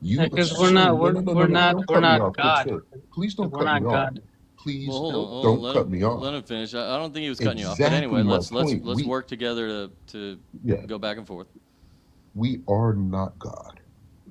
You Because assume, no, no, no, no, no, don't we're cut me not off, good God. sir. Please Like, don't we're cut me not off. God. Please Well, hold on, hold on. don't cut me Let off. him finish. I don't think he was cutting you off. But Exactly anyway, my let's point. let's work together to Yeah, go back and forth. we are not God.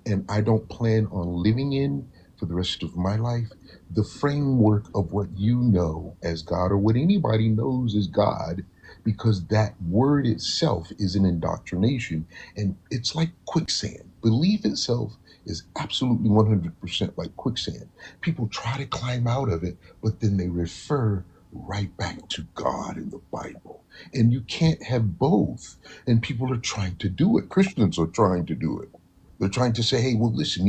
And I don't plan on living in for the rest of my life the framework of what you know as God or what anybody knows as God, because that word itself is an indoctrination and it's like quicksand. Belief itself is absolutely 100% like quicksand. People try to climb out of it, but then they refer right back to God in the Bible. And you can't have both. And people are trying to do it. Christians are trying to do it. They're trying to say, hey, well, listen,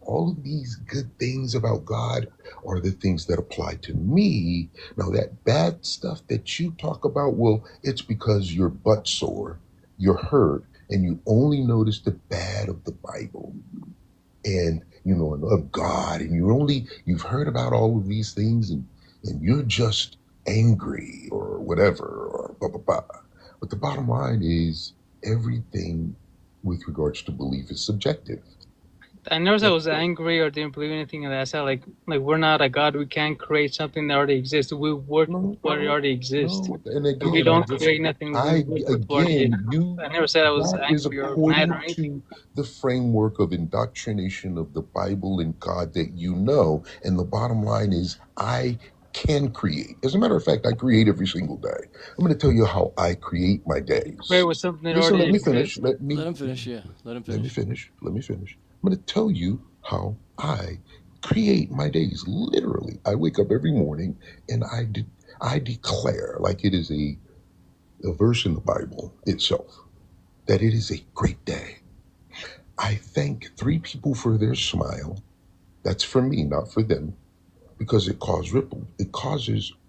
all of these good things about God are the things that apply to me. Now, that bad stuff that you talk about, well, it's because you're butt sore, you're hurt, and you only notice the bad of the Bible and, and of God. And you've heard about all of these things and you're just angry or whatever, or blah, blah, blah. But the bottom line is everything with regards to belief is subjective. I never said I was angry or didn't believe anything of that. I said like we're not a God. We can't create something that already exists. We work with No, what already exists. no. And Like, we again, don't create nothing. We work with what it. I never said I was that is angry or mad or according anything. to the framework of indoctrination of the Bible and God that you know. And the bottom line is, I can create. As a matter of fact, I create every single day. I'm going to tell you how I create my Create days. with something that Listen, already let me finish. exists. Let him finish. Yeah, let him Let me finish. finish. Let me finish. I'm going to tell you how I create my days. Literally, I wake up every morning and I declare, like it is a verse in the Bible itself, that it is a great day. I thank three people for their smile. That's for me, not for them, because it causes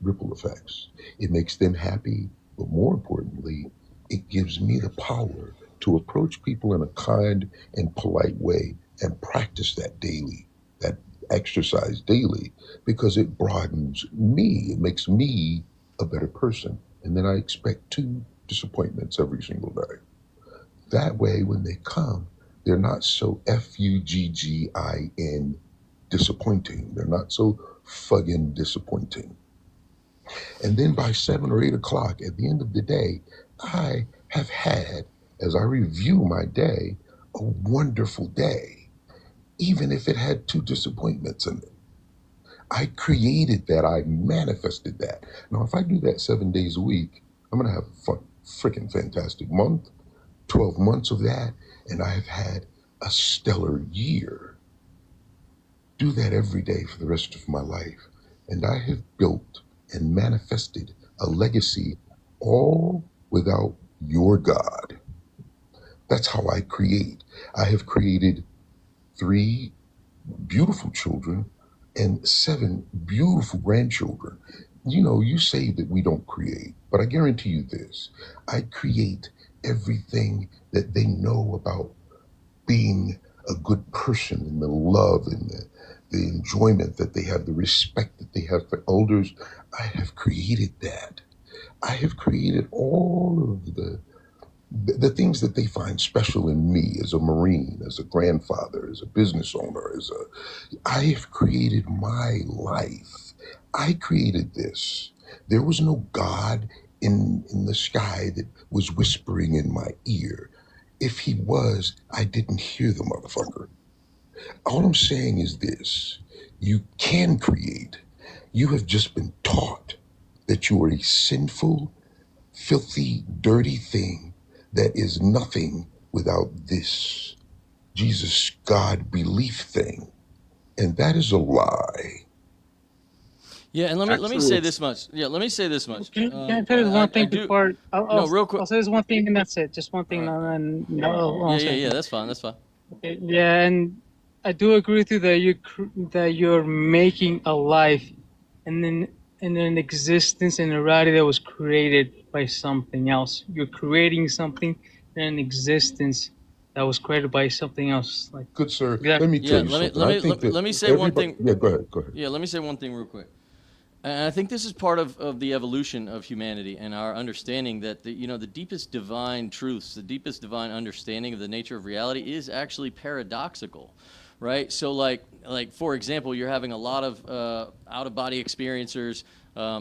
ripple effects. It makes them happy, but more importantly, it gives me the power to approach people in a kind and polite way and practice that daily, that exercise daily, because it broadens me. It makes me a better person. And then I expect two disappointments every single day. That way, when they come, they're not so fuggin disappointing. They're not so fucking disappointing. And then by 7 or 8 o'clock at the end of the day, I have had, as I review my day, a wonderful day, even if it had two disappointments in it. I created that. I manifested that. Now, if I do that 7 days a week, I'm going to have a freaking fantastic month, 12 months of that, and I have had a stellar year. Do that every day for the rest of my life. And I have built and manifested a legacy all without your God. That's how I create. I have created three beautiful children and seven beautiful grandchildren. You say that we don't create, but I guarantee you this: I create everything that they know about being a good person and the love and the enjoyment that they have, the respect that they have for elders. I have created that. I have created all of the things that they find special in me as a Marine, as a grandfather, as a business owner, I have created my life. I created this. There was no God in the sky that was whispering in my ear. If he was, I didn't hear the motherfucker. All I'm saying is this: you can create. You have just been taught that you are a sinful, filthy, dirty thing that is nothing without this Jesus God belief thing. And that is a lie. Yeah, and let me Actually, say it's. this much. Yeah, let me say this much. Can I tell you one I thing do. before? No, real quick. I'll say this one thing and that's it. Just one All thing right. and no, I Yeah, won't say yeah, yeah. anything. That's fine. That's fine. Yeah, and I do agree with you that that you're making a life, and then an existence and a reality that was created by something else. You're creating something and an existence that was created by something else. Like Good sir, let exactly. me tell Yeah, you let me something. let I me think let me, that let me say one everybody, thing. yeah, go ahead, go ahead. Yeah, let me say one thing real quick. And I think this is part of the evolution of humanity and our understanding that the deepest divine truths, the deepest divine understanding of the nature of reality is actually paradoxical, right? So like for example, you're having a lot of out-of-body experiencers,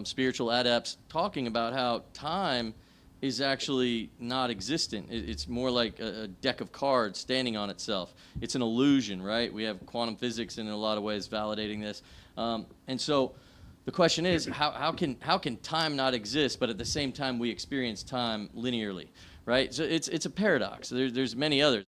spiritual adepts talking about how time is actually not existent. It's more like a deck of cards standing on itself. It's an illusion, right? We have quantum physics in a lot of ways validating this. And so the question is, how can time not exist, but at the same time we experience time linearly, right? So it's a paradox. There's many others.